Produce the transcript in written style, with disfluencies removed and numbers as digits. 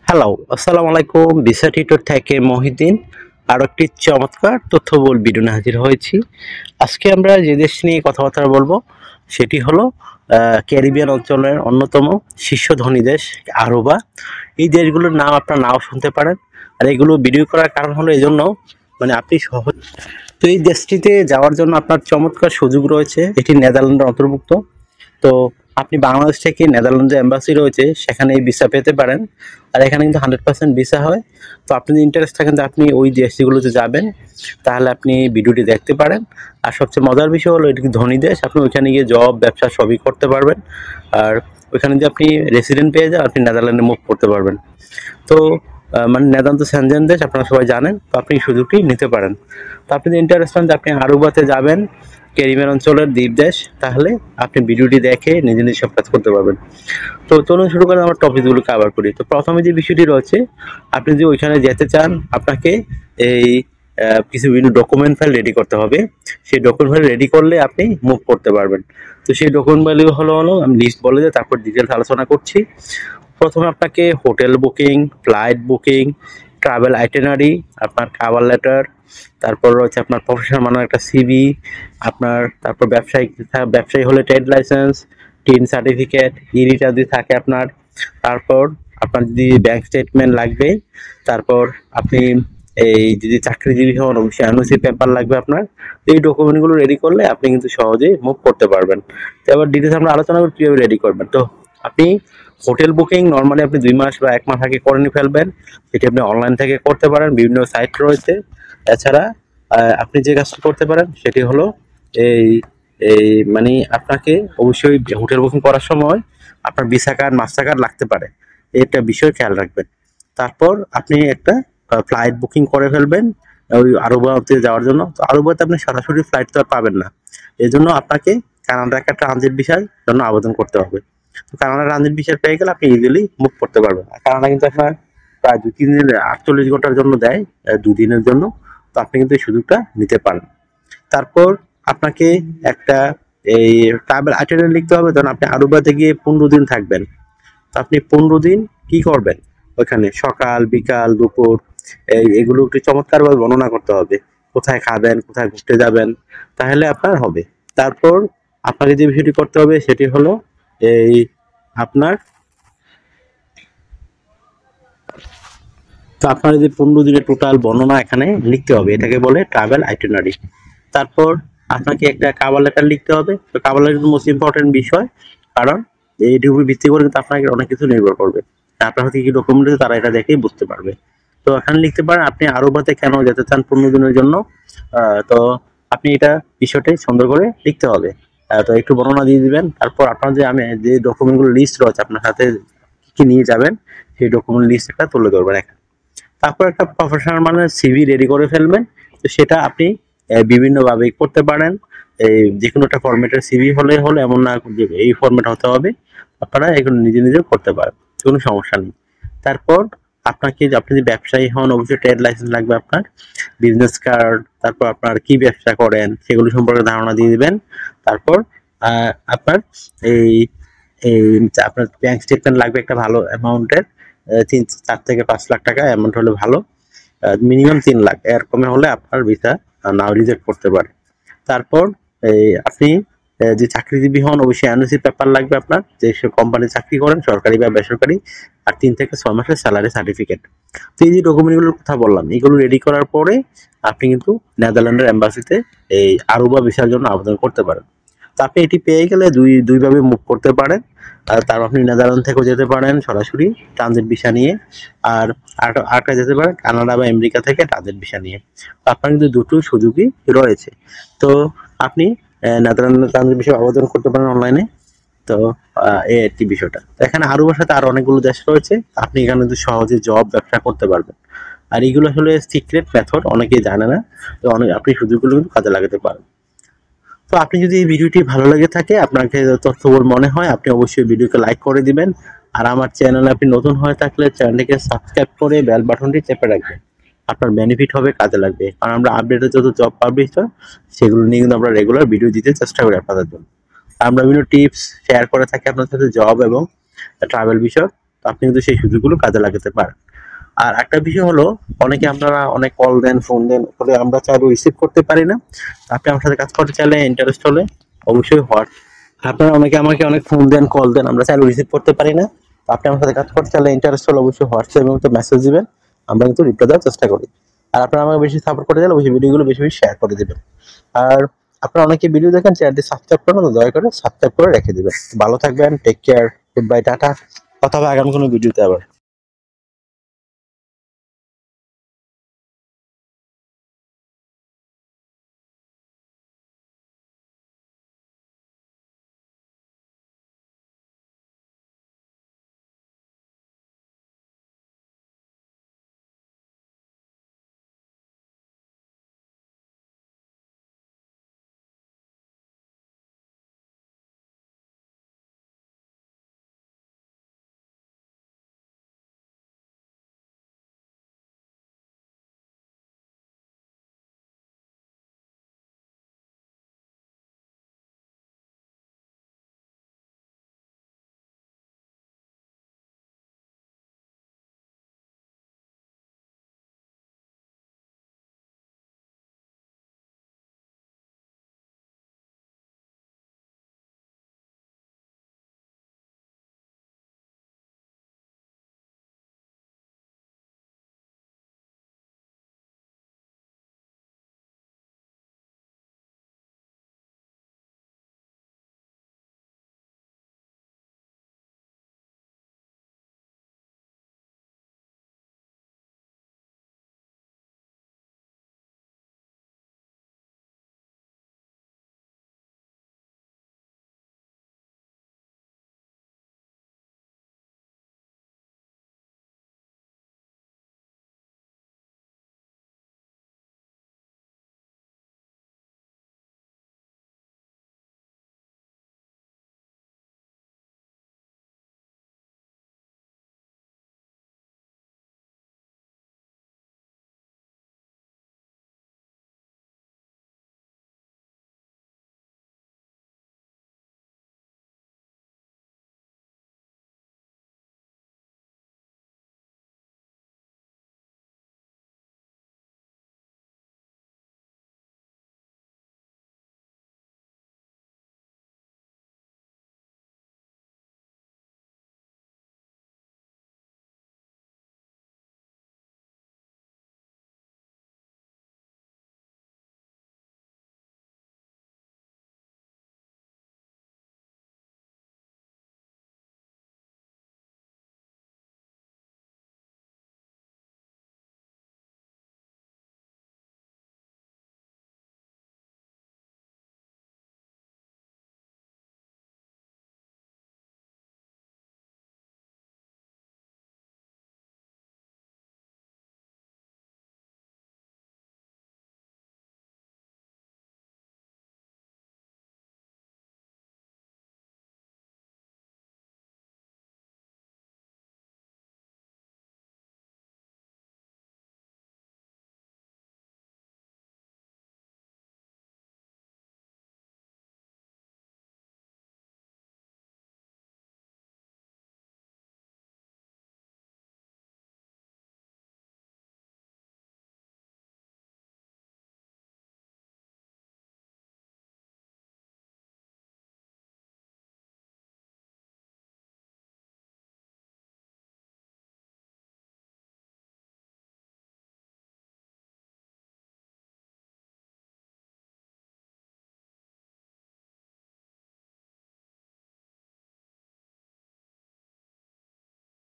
Hello, আসসালামু আলাইকুম। Visa tutor থেকে মহিউদ্দিন আরও একটি চমৎকার তথ্যবহুল ভিডিও নিয়ে হাজির হয়েছি। আজকে আমরা যে দেশ নিয়ে কথাবার্তা বলবো সেটি হলো ক্যারিবিয়ান অঞ্চলের অন্যতম শীর্ষ ধনী দেশ আরুবা। এই দেশগুলোর নাম আপনারা নাও শুনতে পারেন, আর এগুলো ভিডিও করার কারণ হলো এজন্য আপনি সহজ। তো এই দেশটিতে যাওয়ার জন্য আপনার চমৎকার সুযোগ রয়েছে। এটি নেদারল্যান্ডের অন্তর্ভুক্ত। তো আপনি বাংলাদেশ থেকে নেদারল্যান্ডে এম্বাসি রয়েছে, সেখানে এই ভিসা পেতে পারেন। আর এখানে কিন্তু 100% ভিসা হয়। তো আপনি যদি ইন্টারেস্ট থাকেন যে আপনি ওই দেশগুলোতে যাবেন, তাহলে আপনি ভিডিওটি দেখতে পারেন। আর সবচেয়ে মজার বিষয় হলো এটি ধনী দেশ, আপনি ওইখানে গিয়ে জব ব্যবসা সবই করতে পারবেন। আর ওইখানে যদি আপনি রেসিডেন্ট পেয়ে যান, আপনি নেদারল্যান্ডে মুভ করতে পারবেন। তো নেদারল্যান্ড তো সেনজেন দেশ, আপনারা সবাই জানেন। তো আপনি সুযোগটি নিতে পারেন। তো আপনি যদি ইন্টারেস্ট হন যে আপনি আরুবাতে যাবেন, ক্যারিবিয়ান অঞ্চলের দ্বীপ দেশ, তাহলে আপনি ভিডিওটি দেখে নিজে নিজে সব কাজ করতে পারবেন। তো চলুন শুরু করে আমরা টপিকগুলো কভার করি। তো প্রথমে যে বিষয়টি রয়েছে, আপনি যদি ওইখানে যেতে চান, আপনাকে এই কিছু বিভিন্ন ডকুমেন্ট ফাইল রেডি করতে হবে। সেই ডকুমেন্ট ফাইল রেডি করলে আপনি মুভ করতে পারবেন। তো সেই ডকুমেন্ট ফাইল হলো আমি লিস্ট বলে দিই, তারপর ডিটেলস আলোচনা করছি। প্রথমে আপনাকে hotel booking, flight booking, travel itinerary, আপনার কভার লেটার, তারপর রয়েছে আপনার প্রফেশনাল মানের একটা সিভি, আপনার তারপর ব্যবসায়ী হলে ট্রেড লাইসেন্স, টিন সার্টিফিকেট, ই-রিটার যদি থাকে আপনার, তারপর আপনার যদি ব্যাংক স্টেটমেন্ট লাগবে, তারপর আপনি এই যদি চাকরিজীবী হন অবশ্যই এনওসি পেপার লাগবে আপনার। এই ডকুমেন্টগুলো রেডি করলে আপনি কিন্তু সহজেই মুভ করতে পারবেন। তো এবার ডিটেলস আমরা আলোচনা করি কীভাবে রেডি করবেন। তো আপনি হোটেল বুকিং নর্মালি আপনি 2 মাস বা 1 মাস আগে করে নিয়ে ফেলবেন। সেটি আপনি অনলাইন থেকে করতে পারেন, বিভিন্ন সাইট রয়েছে। এছাড়া আপনি যে কাজটা করতে পারেন সেটি হলো এই এই আপনাকে অবশ্যই হোটেল বুকিং করার সময় আপনার ভিসা কার্ড, মাস্টার কার্ড লাগতে পারে। এটা বিষয় খেয়াল রাখবেন। তারপর আপনি একটা ফ্লাইট বুকিং করে ফেলবেন ওই আরুবাতে যাওয়ার জন্য। তো আরুবাতে আপনি সরাসরি ফ্লাইট তো আর পাবেন না, এই জন্য আপনাকে কানাডার একটা ট্রানজিট ভিসার জন্য আবেদন করতে হবে। তো কানাডা ট্রানজিট ভিসা পেয়ে গেলে আপনি ইজিলি মুভ করতে পারবেন। আর কানাডা কিন্তু আপনার প্রায় 2-3 দিন 48 ঘন্টার জন্য দেয়, 2 দিনের জন্য। তো আপনি কিন্তু এই সুযোগটা নিতে পারেন। তারপর আপনাকে একটা এই ট্রাভেল আইটেনারি লিখতে হবে। ধরুন আপনি আরুবাতে গিয়ে 15 দিন থাকবেন। তো আপনি 15 দিন কি করবেন, ওইখানে সকাল বিকাল দুপুর এগুলো একটু চমৎকারভাবে বর্ণনা করতে হবে। কোথায় খাবেন, কোথায় ঘুরতে যাবেন, তাহলে আপনার হবে। তারপর আপনাকে যে বিষয়টি করতে হবে সেটি হলো এই আপনার তো আপনার যে 15 দিনের টোটাল বর্ণনা এখানে লিখতে হবে, এটাকে বলে ট্রাভেল আইটিনারি। তারপর আপনাকে একটা কভার লেটার লিখতে হবে। তো কভার লেটার মোস্ট ইম্পর্টেন্ট বিষয়, কারণ এইটির উপর ভিত্তি করে কিন্তু আপনাকে অনেক কিছু নির্ভর করবে। আপনার হাতে কি ডকুমেন্ট আছে তারা এটা দেখেই বুঝতে পারবে। তো এখানে লিখতে পারেন আপনি আরুবাতে কেন যেতে চান 15 দিনের জন্য। তো আপনি এটা বিষয়টাই সুন্দর করে লিখতে হবে। তো একটু বর্ণনা দিয়ে দিবেন। তারপর আপনার যে ডকুমেন্টগুলো লিস্ট রয়েছে আপনার সাথে কি কি নিয়ে যাবেন, সেই ডকুমেন্ট লিস্ট একটা তুলে ধরবেন এখানে। তারপর একটা প্রফেশনাল মানের সিভি রেডি করে ফেলবেন। তো সেটা আপনি বিভিন্নভাবে করতে পারেন। এই যে কোনো একটা ফরম্যাটের সিভি হলে এমন না যে এই ফরম্যাট হতে হবে, আপনারা এগুলো নিজে নিজে করতে পারেন, কোনো সমস্যা নেই। তারপর আপনি যদি ব্যবসায়ী হন অবশ্যই ট্রেড লাইসেন্স লাগবে আপনার, বিজনেস কার্ড, তারপর আপনার কি ব্যবসা করেন সেগুলো সম্পর্কে ধারণা দিয়ে দিবেন। তারপর আপনার এই এই আপনার ব্যাংক স্টেটমেন্ট লাগবে একটা ভালো অ্যামাউন্টের, 4 থেকে 5 লাখ টাকা অ্যামাউন্ট হলে ভালো। মিনিমাম 3 লাখ, এর কমে হলে আপনার ভিসা নাও রিজেক্ট করতে পারে। তারপর আপনি যে চাকরিজীবী হন অবশ্যই এনওসি পেপার লাগবে আপনার, যে কোম্পানি চাকরি করেন সরকারি বা বেসরকারি, আর 3 থেকে 6 মাসের স্যালারি সার্টিফিকেট। তো এই যে ডকুমেন্টগুলোর কথা বললাম, এগুলো রেডি করার পরে আপনি কিন্তু নেদারল্যান্ডের এম্বাসিতে এই আরুবা ভিসার জন্য আবেদন করতে পারেন। তো আপনি এটি পেয়ে গেলে দুইভাবে মুভ করতে পারেন। তারপর আপনি নেদারল্যান্ড থেকেও যেতে পারেন সরাসরি ট্রানজিট ভিসা নিয়ে, আর আরেকটা যেতে পারেন কানাডা বা আমেরিকা থেকে ট্রানজিট ভিসা নিয়ে। তো আপনার কিন্তু দুটো সুযোগই রয়েছে। তো আপনি নেদারল্যান্ড ট্রানজিট ভিসা আবেদন করতে পারেন অনলাইনে। তো এই একটি বিষয়টা। তো এখানে আরুবার সাথে আরো অনেকগুলো দেশ রয়েছে, আপনি এখানে কিন্তু সহজে জব ব্যবসা করতে পারবেন। আর এইগুলো আসলে সিক্রেট মেথড, অনেকেই জানে না। তো আপনি সুযোগগুলো কিন্তু কাজে লাগাতে পারেন। তো আপনি যদি এই ভিডিওটি ভালো লেগে থাকে, আপনাকে তথ্যবহুল মনে হয়, আপনি অবশ্যই ভিডিওকে লাইক করে দিবেন। আর আমার চ্যানেলে আপনি নতুন হয়ে থাকলে চ্যানেলটিকে সাবস্ক্রাইব করে বেল বাটনটি চেপে রাখবেন। আপনার বেনিফিট হবে, কাজে লাগবে। কারণ আমরা আপডেটেড যত জব পাবলিশ হয় সেগুলো নিয়ে কিন্তু আমরা রেগুলার ভিডিও দিতে চেষ্টা করি আপনাদের জন্য। আমরা বিভিন্ন টিপস শেয়ার করে থাকি আপনার সাথে জব এবং ট্রাভেল বিষয়ক। তো আপনি কিন্তু সেই সুযোগগুলো কাজে লাগাতে পারেন। আর একটা বিষয় হলো, অনেকে আপনারা অনেক কল দেন, ফোন দেন, ফলে আমরা চাইলেও রিসিভ করতে পারি না। আপনি আমার সাথে কাজ করতে চাইলে, ইন্টারেস্ট হলে অবশ্যই আপনারা অনেকে আমাকে অনেক ফোন দেন, কল দেন, আমরা চাইলেও রিসিভ করতে পারি না। তো আপনি আমার সাথে কাজ করতে চাইলে, ইন্টারেস্ট হলে অবশ্যই হোয়াটসঅ্যাপে মতো মেসেজ দিবেন, আমরা কিন্তু রিপ্লাই দেওয়ার চেষ্টা করি। আর আপনারা আমাকে বেশি সাপোর্ট করতে চাইলে অবশ্যই ভিডিওগুলো বেশি বেশি শেয়ার করে দিবেন। আর আপনারা অনেকে ভিডিও দেখেন, চ্যানেলটি সাবস্ক্রাইব করেন না, দয়া করে সাবস্ক্রাইব করে রেখে দিবেন। ভালো থাকবেন, take care, good bye, tata. কথা হবে আগামী কোনো ভিডিওতে আবার।